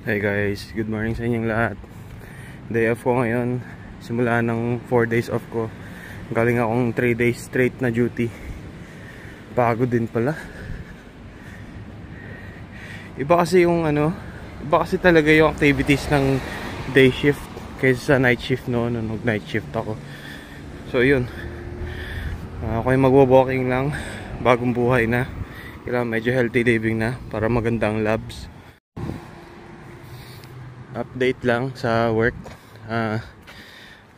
Hey guys, good morning sa inyong lahat. Day off ko ngayon. Simula ng 4 days off ko. Galing akong 3 days straight na duty. Pagod din pala. Iba kasi yung iba kasi talaga yung activities ng day shift kaysa sa night shift noon nung night shift ako. So yun. Ako yung magwo-walking lang. Bagong buhay na. Kailangan medyo healthy living na para magandang labs. Update lang sa work.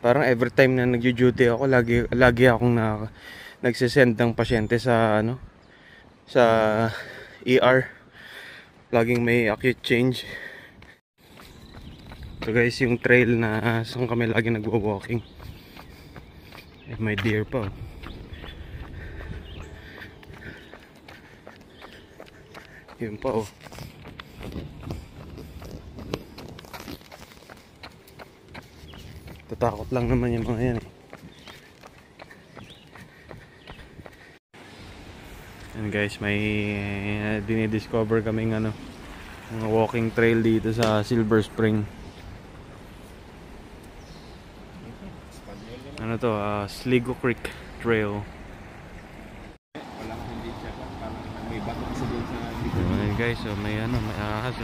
Parang every time na nagjo-duty ako, lagi akong nagsisend ng pasyente sa sa ER. Laging may acute change. So guys, yung trail na saan kami lagi nagwo-walking. May deer pa. Yun pa Tatakot lang naman yung mga yan And guys, may dinidiscover kaming mga walking trail dito sa Silver Spring. Ano to? Sligo Creek Trail. May bato kasi doon sa dito. Ayan guys, may may ahas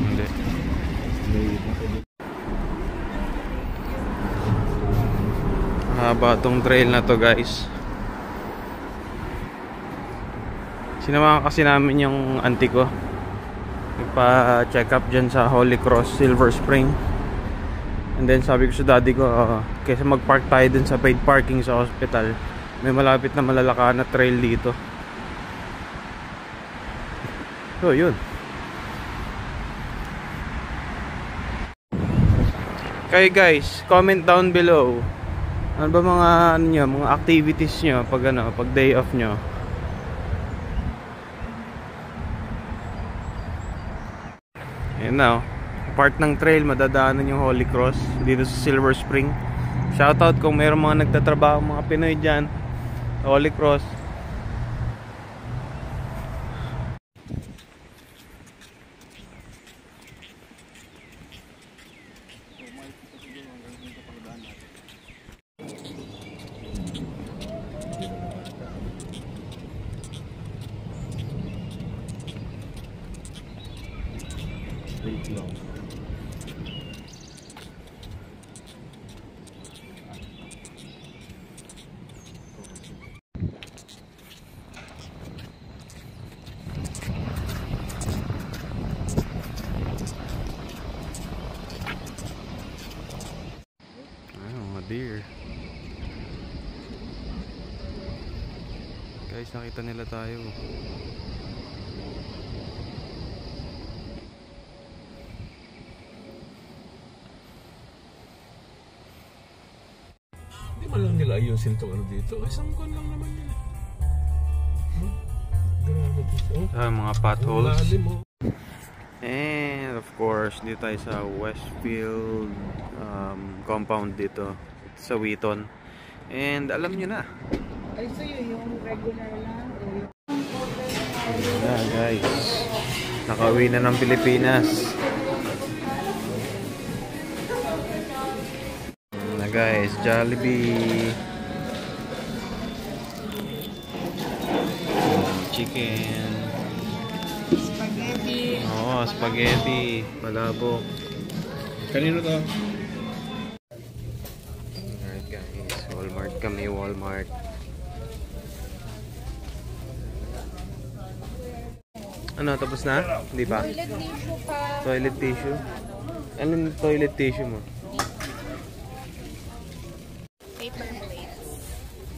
Hindi. Haba tong trail na to guys. Sinamahan kasi namin yung auntie ko. Nagpa-check up dyan sa Holy Cross Silver Spring. And then sabi ko sa daddy ko, kaysa mag-park tayo dun sa paid parking sa hospital, may malapit na malalakaan na trail dito. So yun. Kayo guys, comment down below. Ano ba mga mga activities nyo pag pag day off nyo? Ayan na part ng trail, madadaanan yung Holy Cross dito sa Silver Spring. Shoutout kung mayroong mga nagtatrabaho, mga Pinoy dyan Holy Cross. Deer. Guys, nakita nila tayo. Hindi man lang nila ayusin itong dito. Isang kon lang naman yun. Grabe dito. Mga potholes. And of course, dito tayo sa Westfield compound dito sa Wheaton. And alam nyo na. Ay, sa'yo yung regular lang. Ayan guys, nakauwi na ng Pilipinas. Ayan na guys, Jollibee. Chicken. Spaghetti. Oo, spaghetti. Palabok. Kanino to? Alright guys, Walmart kami, Walmart. Ano, tapos na? Hindi pa? Toilet tissue pa. Toilet tissue? Anong toilet tissue mo? Paper plates.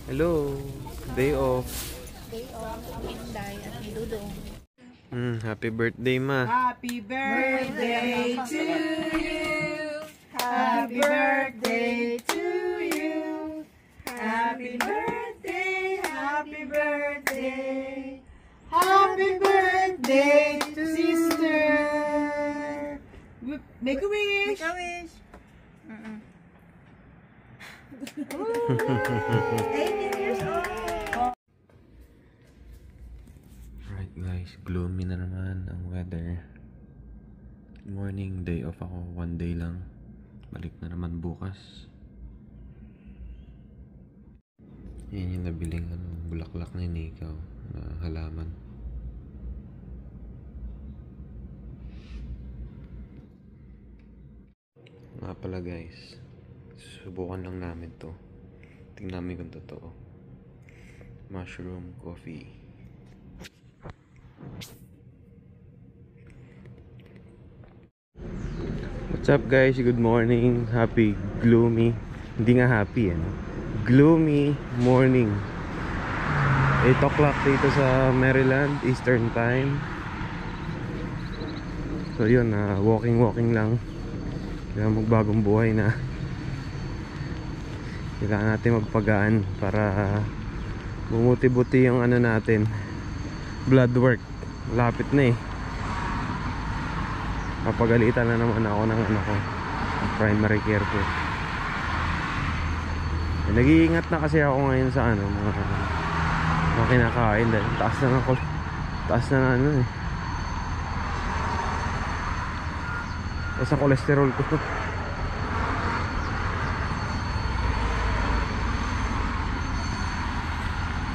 Hello, day off. Day off. Inday at ni Dudong. Happy birthday ma. Happy birthday to you. Happy birthday to you. Happy birthday, happy birthday. Happy birthday to sister. Make a wish. Make a wish. 18 years old. gloomy na naman ang weather. Morning, day off ako, 1 day lang. Balik na naman bukas. Yan yung nabiling bulaklak ni Nikaw na halaman. Nga pala guys, subukan lang namin to. Tingnan namin kung totoo. Mushroom coffee. What's up guys? Good morning. Happy gloomy. Hindi nga happy gloomy morning. 8 o'clock dito sa Maryland, Eastern Time. So yun, walking lang. Kaya magbagong buhay na. Kailangan natin magpagaan para bumuti-buti yung ano natin, blood work. Lapit na Papagalitan na naman ako ng ano ko, primary care ko. Nag-iingat na kasi ako ngayon sa ano, mga kinakain dahil taas na taas ang cholesterol ko.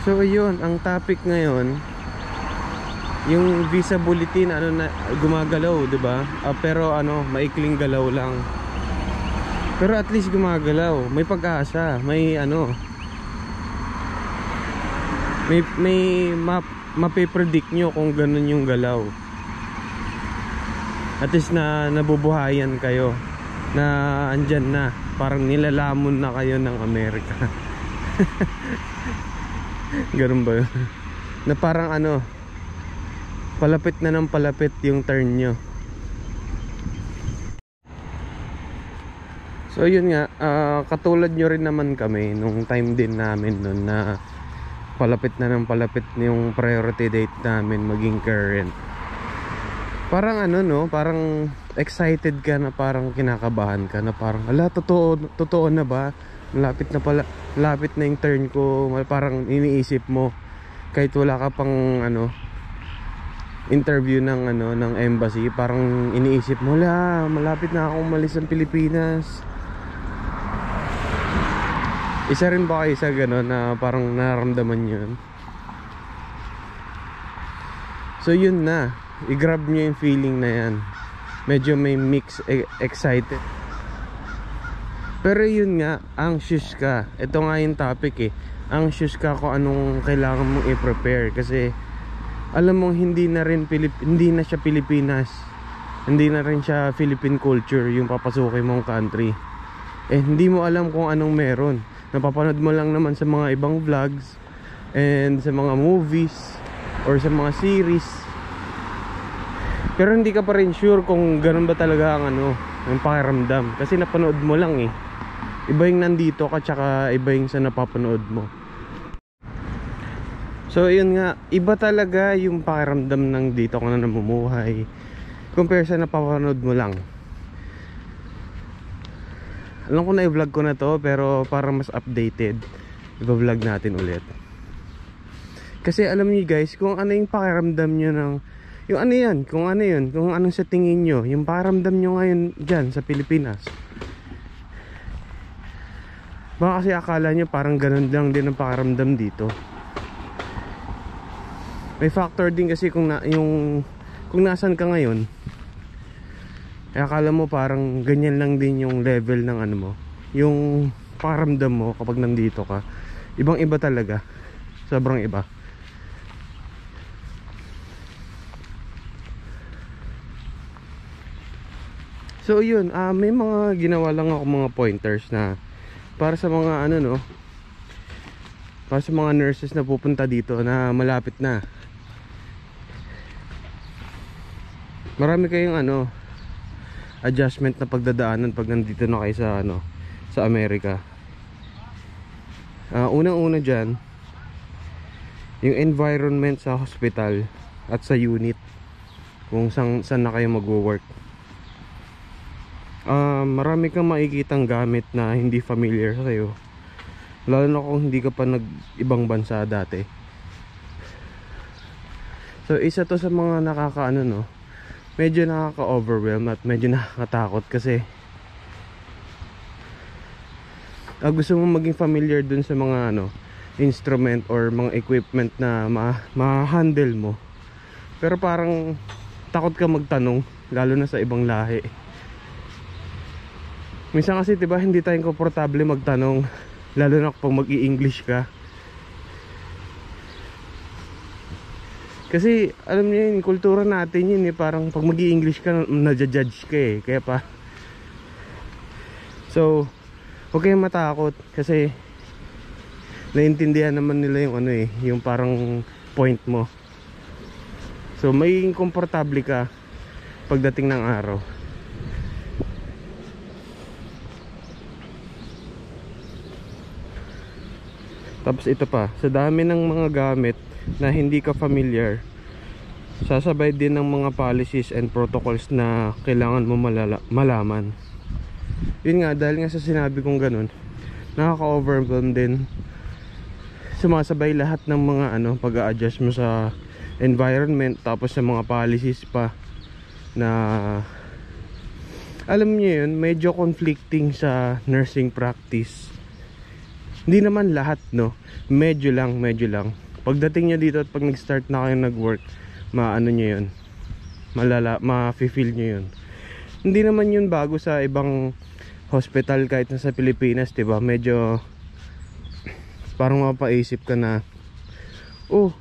So yun, ang topic ngayon, yung visa bulletin na gumagalaw, 'di ba? Pero maikling galaw lang. Pero at least gumagalaw, may pag-asa, may mape-predict nyo kung ganun yung galaw. At least na nabubuhayan kayo, na andyan na, parang nilalamon na kayo ng Amerika. Ganun ba yun? Na parang palapit na ng palapit yung turn nyo. So yun nga, katulad nyo rin naman kami nung time din namin nun na palapit na ng palapit yung priority date namin maging current. Parang parang excited ka na, parang kinakabahan ka na, parang totoo na ba? Malapit na yung turn ko. Parang iniisip mo kahit wala ka pang interview ng embassy, parang iniisip mo, malapit na akong umalis ng Pilipinas. Isa rin ba kayo sa gano'n na parang nararamdaman yun? So yun na, i-grab nyo yung feeling na yan. Medyo may mix, excited. Pero yun nga, anxious ka. Ito nga yung topic anxious ka kung anong kailangan mong i-prepare. Kasi alam mong hindi na siya Pilipinas, hindi na rin siya Philippine culture yung papasukin mong country. Hindi mo alam kung anong meron. Napapanood mo lang naman sa mga ibang vlogs and sa mga movies or sa mga series, pero hindi ka pa rin sure kung ganun ba talaga ang pakiramdam, kasi napanood mo lang iba yung nandito ka, tsaka iba yung sa napapanood mo. So yun nga, iba talaga yung pakiramdam ng dito ka na namumuhay compare sa napapanood mo lang. Alam ko na i-vlog ko na to, pero para mas updated, i-vlog natin ulit. Kasi alam niyo guys, kung ano yung pakiramdam nyo ng kung anong sa tingin nyo, yung pakiramdam nyo ngayon dyan sa Pilipinas, baka kasi akala nyo parang ganun lang din ang pakiramdam dito. May factor din kasi kung nasan ka ngayon, akala mo parang ganyan lang din yung level ng mo, yung pakiramdam mo kapag nandito ka. Ibang iba talaga, sobrang iba. So yun, may mga ginawa lang ako mga pointers na para sa mga para sa mga nurses na pupunta dito na malapit na. Marami kayong adjustment na pagdadaanan pag nandito na kayo sa Amerika. Unang-una dyan, yung environment sa hospital at sa unit, kung saan na kayo magwo-work. Marami kang makikitang gamit na hindi familiar sa'yo, lalo na kung hindi ka pa nag-ibang bansa dati. So isa to sa mga nakakaano, no, medyo nakaka-overwhelm at medyo nakakatakot kasi gusto mo maging familiar dun sa mga ano, instrument or mga equipment na ma-handle mo. Pero parang takot ka magtanong, lalo na sa ibang lahi. Minsan kasi 'di ba hindi tayong komportable magtanong, lalo na kapag mag-i-English ka. Kasi alam niyo yun, kultura natin yun parang pag mag-i-English ka na-judge ka kaya pa. So huwag kayong matakot kasi naiintindihan naman nila yung ano yung parang point mo. So magiging komportable ka pagdating ng araw. Tapos ito pa, sa dami ng mga gamit na hindi ka familiar, sasabay din ng mga policies and protocols na kailangan mo malaman. Yun nga, dahil nga sa sinabi kong ganun, nakaka-overwhelm din. Sumasabay lahat ng mga ano, pag-a-adjust mo sa environment, tapos sa mga policies pa na alam niyo yun, medyo conflicting sa nursing practice. Hindi naman lahat, no, medyo lang. Pagdating nyo dito at pag nag-start na kayo nag-work, maano nyo yun, ma-feel nyo yun. Hindi naman yun bago sa ibang hospital kahit na sa Pilipinas, diba? Medyo parang mapaisip ka na, oh,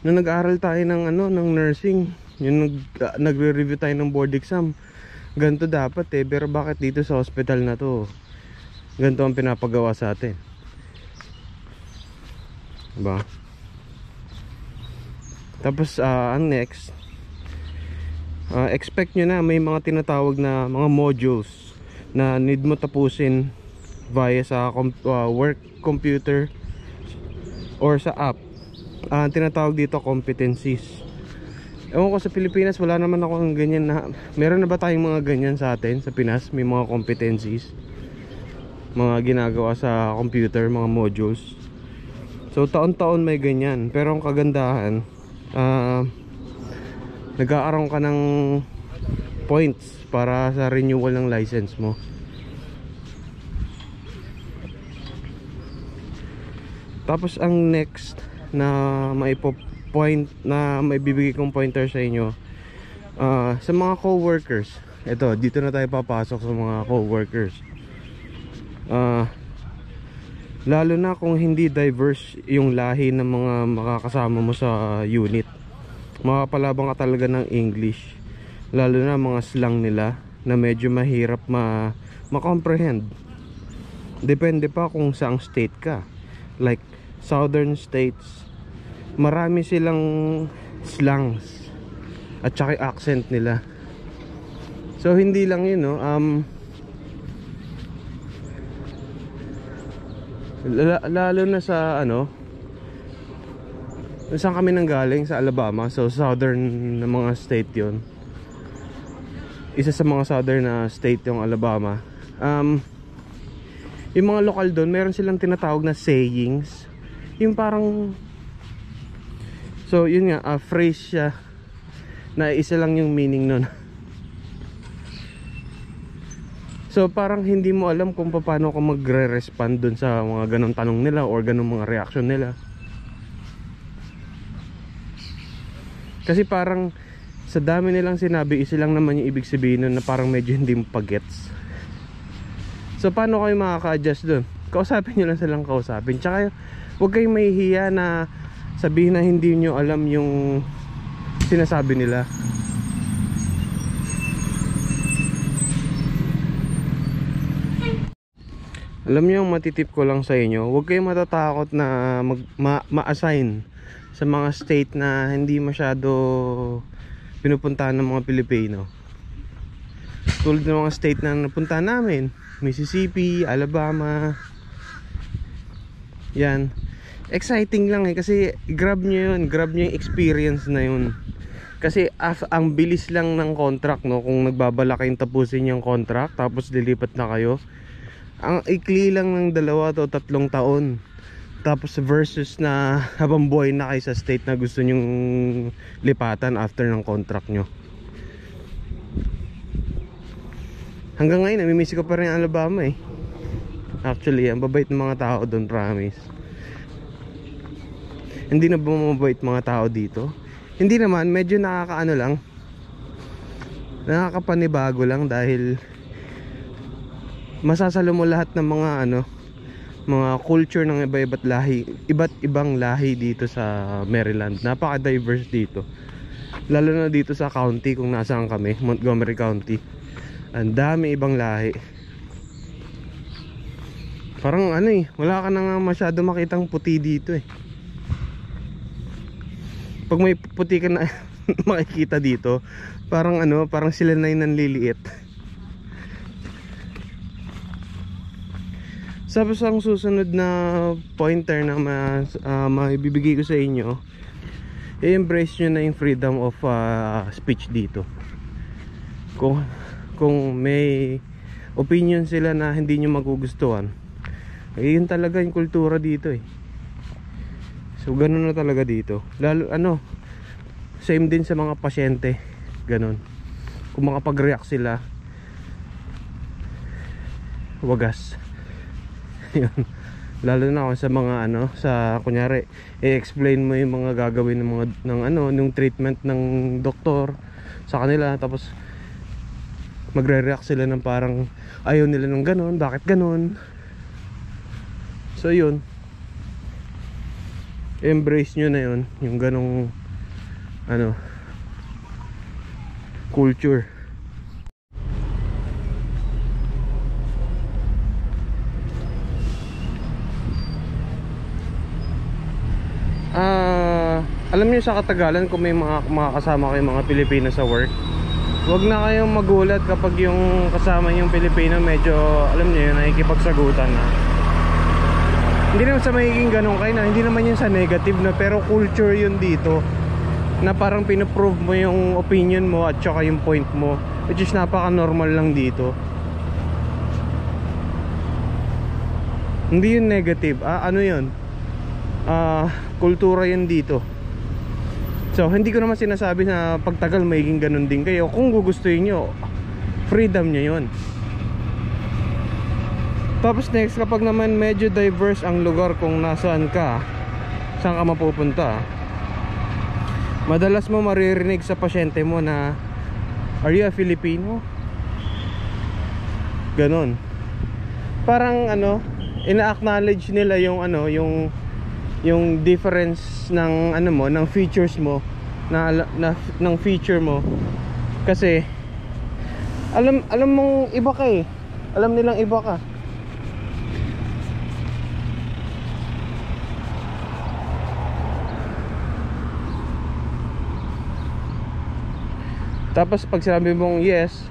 nung nag-aaral tayo ng ano, ng nursing, yung nagre-review tayo ng board exam, ganito dapat pero bakit dito sa hospital na to ganito ang pinapagawa sa atin, diba? Tapos ang next, expect nyo na may mga tinatawag na mga modules na need mo tapusin via sa work computer or sa app. Tinatawag dito competencies. Ewan ko sa Pilipinas, wala naman ako ng ganyan na. Meron na ba tayong mga ganyan sa atin sa Pinas? May mga competencies, mga ginagawa sa computer, mga modules. So taon-taon may ganyan. Pero ang kagandahan, nag-aaroon ka ng points para sa renewal ng license mo. Tapos ang next na point na may bibigay kong pointer sa inyo, sa mga co-workers. Ito, dito na tayo papasok sa mga co-workers. Lalo na kung hindi diverse yung lahi ng mga makakasama mo sa unit, makapalabang ka talaga ng English, lalo na mga slang nila na medyo mahirap ma-comprehend. Depende pa kung saang state ka. Like southern states, marami silang slangs at saka accent nila. So hindi lang yun, no? Lalo na sa ano, saan kami nanggaling, sa Alabama. So southern na mga state yun. Isa sa mga southern na state yung Alabama. Yung mga lokal doon, meron silang tinatawag na sayings. Yung parang, so yun nga, phrase siya na isa lang yung meaning nun. So parang hindi mo alam kung paano ka magre-respond dun sa mga ganong tanong nila or ganong mga reaction nila. Kasi parang sa dami nilang sinabi, isa lang naman yung ibig sabihin nun na parang medyo hindi mo pagets. So paano kayo makaka-adjust dun? Kausapin nyo lang silang kausapin. Tsaka huwag kayong mahihiya na sabihin na hindi nyo alam yung sinasabi nila. Alam nyo, yung matitip ko lang sa inyo, huwag kayong matatakot na ma-assign sa mga state na hindi masyado pinupuntahan ng mga Pilipino. Tulad ng mga state na napuntahan namin, Mississippi, Alabama. Yan. Exciting lang kasi grab nyo yun, grab nyo yung experience na yun. Kasi ang bilis lang ng contract, no? Kung nagbabala kayong tapusin yung contract tapos lilipat na kayo, ang ikli lang ng 2 o 3 taon. Tapos versus na habang buhay na kayo sa state na gusto nyong lipatan after ng contract nyo. Hanggang ngayon namimiss ko pa rin Alabama eh. Actually ang babait ng mga tao doon, promise. Hindi na ba mabait mga tao dito? Hindi naman, medyo nakakaano lang, nakakapanibago lang dahil masasalo mo lahat ng mga mga culture ng iba't ibang lahi dito sa Maryland. Napaka-diverse dito. Lalo na dito sa county kung nasaan kami, Montgomery County. Ang dami ibang lahi. Parang wala ka na nga masyado makitang puti dito eh. Pag may puti ka na makikita dito, parang parang sila na yung nanliliit. Tapos ang susunod na pointer na maibibigay ko sa inyo, i-embrace nyo na yung freedom of speech dito. Kung may opinion sila na hindi nyo magugustuhan, yun talaga yung kultura dito eh. So ganun na talaga dito. Lalo same din sa mga pasyente, ganun. Kung makapag-react sila, wagas. Yun. Lalo na ako sa mga sa kunyari i-explain mo yung mga gagawin ng treatment ng doktor sa kanila, tapos magre-react sila ng parang ayaw nila ng ganun, bakit ganun. So yun, embrace nyo na yun, yung ganong culture. Alam niyo sa katagalan, kung may mga kasama kayong mga Pilipino sa work, huwag na kayong magulat kapag yung kasama yung Pilipino medyo, alam niyo yun, nakikipagsagutan na. Hindi naman sa magiging ganun kayo na, hindi naman yun sa negative na, pero culture yun dito na parang pinoprove mo yung opinion mo at saka yung point mo, which is napaka normal lang dito. Hindi yun negative, yun, kultura yun dito. So hindi ko naman sinasabi na pagtagal magiging ganun din kayo. Kung gugustuhin nyo, freedom nyo yun. Tapos next, kapag naman medyo diverse ang lugar kung nasaan ka, saan ka mapupunta, madalas mo maririnig sa pasyente mo na, are you a Filipino? Ganon. Parang ina-acknowledge nila yung yung difference ng ng features mo, ng feature mo, kasi alam mong iba ka eh. Alam nilang iba ka. Tapos pag sinabi mong yes,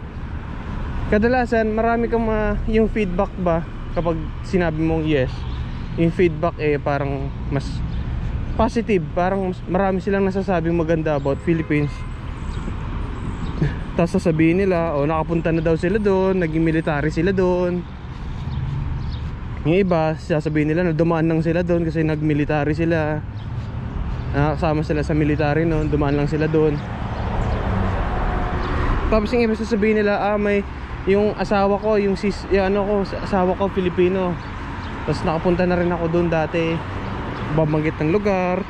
kadalasan marami kang yung feedback ba kapag sinabi mong yes, yung feedback parang mas positive, parang marami silang nasasabing maganda about Philippines. Tapos sasabihin nila, nakapunta na daw sila doon, naging military sila doon. Yung iba, sasabihin nila na dumaan lang sila doon kasi nag-military sila, nakasama sila sa military noon, dumaan lang sila doon. Tapos yung iba sasabihin nila, may yung asawa ko, asawa ko Filipino, tapos nakapunta na rin ako doon dati, babanggit ng lugar.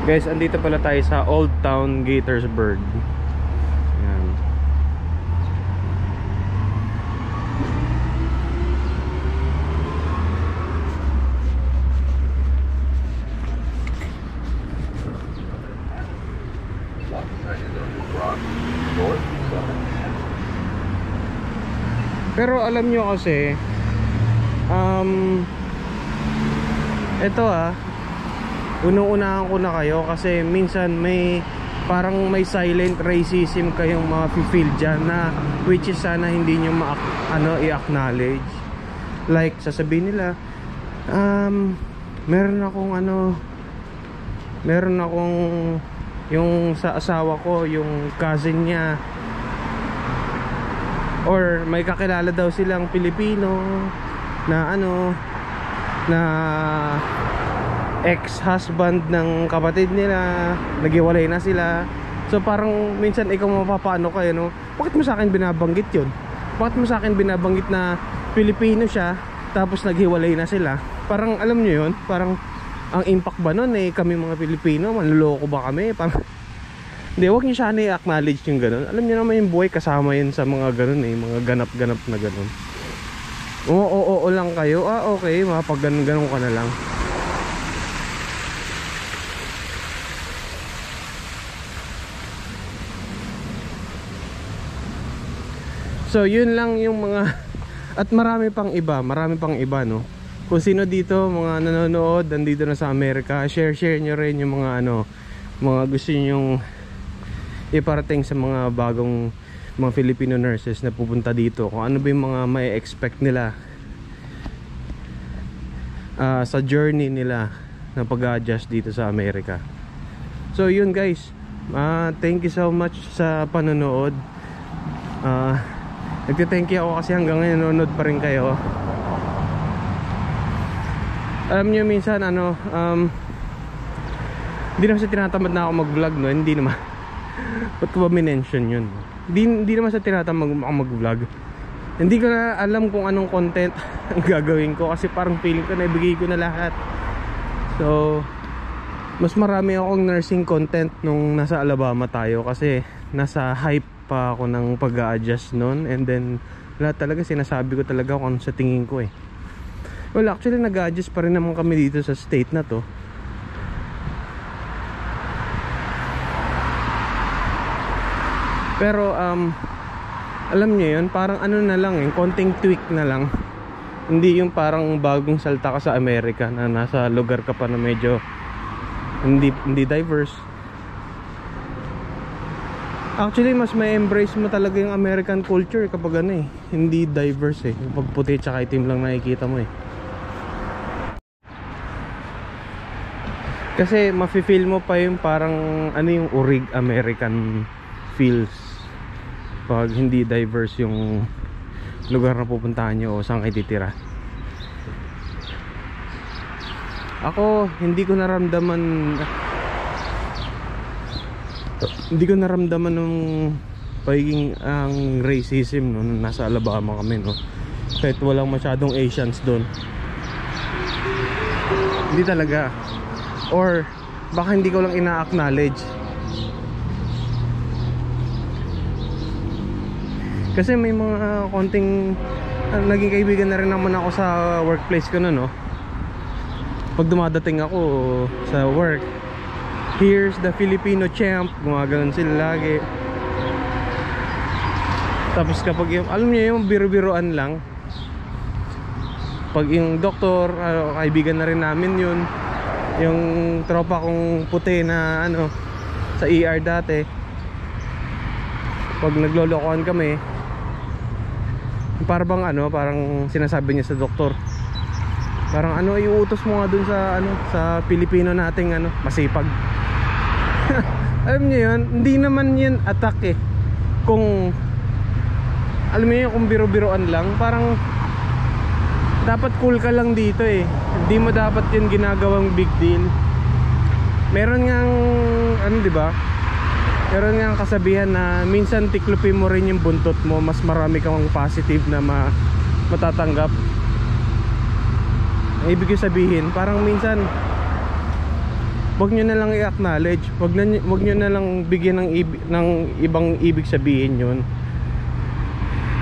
Guys, andito pala tayo sa Old Town Gaithersburg. Yan. Pero alam nyo kasi ito unang-unahan ko na kayo kasi minsan parang may silent racism kayong feel dyan na which is sana hindi nyo i-acknowledge. Like sasabihin nila meron akong yung sa asawa ko, yung cousin niya or may kakilala daw silang Pilipino na ano, na ex-husband ng kapatid nila, naghiwalay na sila. So parang minsan ikaw mapapaano kayo, no? Bakit mo sa akin binabanggit yun? Bakit mo sa akin binabanggit na Pilipino siya tapos naghiwalay na sila? Parang alam nyo yun, parang ang impact ba nun eh, kami mga Pilipino, manloloko ba kami? Parang hindi, huwag nyo sana i-acknowledge yung ganun. Alam nyo naman yung buhay, kasama yun sa mga ganun eh, mga ganap-ganap na ganun. Oo lang kayo, okay, mapag ganun ka na lang. So yun lang yung mga, at marami pang iba, no. Kung sino dito mga nanonood nandito na sa Amerika, share nyo rin yung mga ano, mga gusto nyong iparating sa mga bagong mga Filipino nurses na pupunta dito. Kung ano ba yung mga may expect nila sa journey nila na pag-adjust dito sa Amerika. So yun guys, thank you so much sa panonood. Nagte-thank you ako kasi hanggang ngayon nanonood pa rin kayo. Alam nyo minsan ano, hindi naman sa tinatamad na ako mag-vlog, no? Hindi naman. Ba't ko ba minention yun? Hindi naman sa tinatamad ako mag-vlog. Hindi ko na alam kung anong content ang gagawin ko, kasi parang feeling ko na ibigay ko na lahat. So mas marami akong nursing content nung nasa Alabama tayo, kasi nasa hype pa ako ng pag-a-adjust nun. And then lahat talaga sinasabi ko talaga kung ano sa tingin ko eh. Well, actually nag-a-adjust pa rin naman kami dito sa state na to. Pero alam niyo yun, parang ano na lang eh, konting tweak na lang. Hindi yung parang bagong salta ka sa Amerika na nasa lugar ka pa na medyo hindi diverse. Actually mas may embrace mo talaga yung American culture kapag ano eh, hindi diverse eh. Kapag puti tsaka itim lang nakikita mo eh. Kasi mafe-feel mo pa yung parang ano, yung urig American feels pag hindi diverse yung lugar na pupuntahan nyo o saan kayo titira. Ako hindi ko naramdaman ng pagiging ang racism no, nasa Alabama kami, no. Kahit walang masyadong Asians doon, hindi talaga. Or baka hindi ko lang ina-acknowledge. Kasi may mga konting naging kaibigan na rin naman ako sa workplace ko na, no. Pag dumadating ako sa work, here's the Filipino champ, gumagano'n sila lagi. Tapos kapag yung, alam niyo yung biro-biroan lang, pag yung doktor, kaibigan na rin namin yun. Yung tropa kong puti na ano sa ER dati, pag naglolokohan kami, parang sinasabi niya sa doktor, parang ano, iuutos mo nga dun sa ano, sa Pilipino nating ano, masipag. Alam niyo yun, hindi naman yun attack eh. Kung alam niyo yun, kung biro-biroan lang, parang dapat cool ka lang dito eh. Hindi mo dapat yun ginagawang big deal. Meron ngang ano, di ba? Meron ngang kasabihan na minsan tiklupin mo rin yung buntot mo, mas marami kang positive na matatanggap. Ang ibig ko sabihin, parang minsan wag nyo na lang i-acknowledge, wag nyo na lang bigyan ng ibang ibig sabihin yun.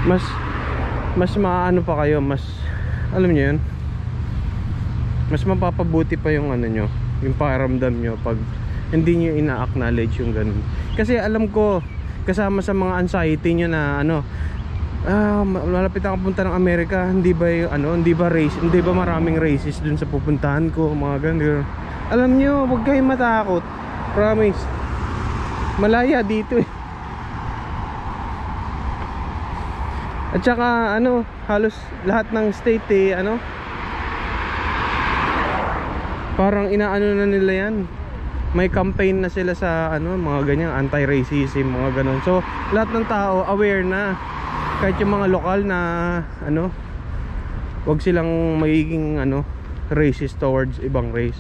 Mas maano pa kayo, mas alam nyo yun, mas mapapabuti pa yung ano nyo, yung pakiramdam nyo pag hindi nyo ina-acknowledge yung ganun. Kasi alam ko, kasama sa mga anxiety nyo na ano, malapit ako punta ng Amerika, hindi ba yung, ano, hindi ba maraming racist dun sa pupuntahan ko, mga ganun. Alam nyo, huwag kayong matakot, promise, malaya dito eh. At saka ano, halos lahat ng state eh, ano, parang inaano na nila yan. May campaign na sila sa ano, mga ganyan, anti-racism, mga ganun. So lahat ng tao aware na. kahit yung mga lokal na ano, wag silang magiging ano, racist towards ibang race.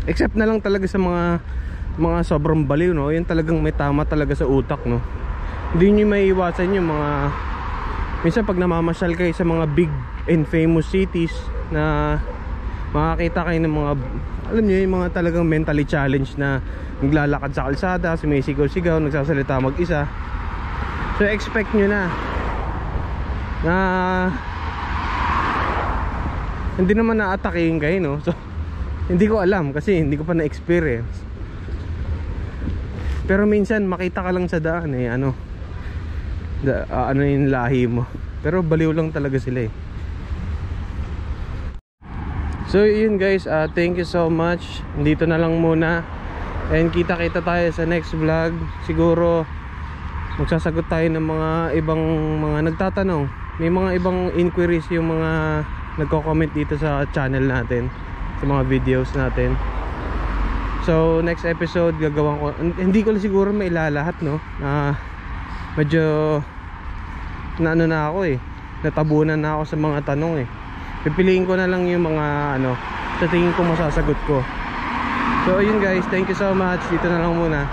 Except na lang talaga sa mga sobrang baliw, no? Yan talagang may tama talaga sa utak, no? Hindi nyo maiiwasan yung mga, minsan pag namamasyal kayo sa mga big and famous cities, na makakita kayo ng mga, alam nyo, yung mga talagang mentally challenged na naglalakad sa kalsada, sumisigaw-sigaw, nagsasalita mag-isa. So expect nyo na hindi naman na-atakein kayo, no? So hindi ko alam kasi hindi ko pa na-experience. Pero minsan makita ka lang sa daan ano yung lahi mo, pero baliw lang talaga sila eh. So yun guys, thank you so much. Dito na lang muna, and kita-kita tayo sa next vlog. Siguro magsasagot tayo ng mga ibang mga nagtatanong. May mga ibang inquiries yung mga nagko-comment dito sa channel natin, sa mga videos natin. So next episode gagawin ko, hindi ko siguro mailalahat, no? Medyo naano na ako eh, natabunan na ako sa mga tanong eh. Pipiliin ko na lang yung mga ano, sa tingin ko masasagot ko. So ayun guys, thank you so much. Dito na lang muna.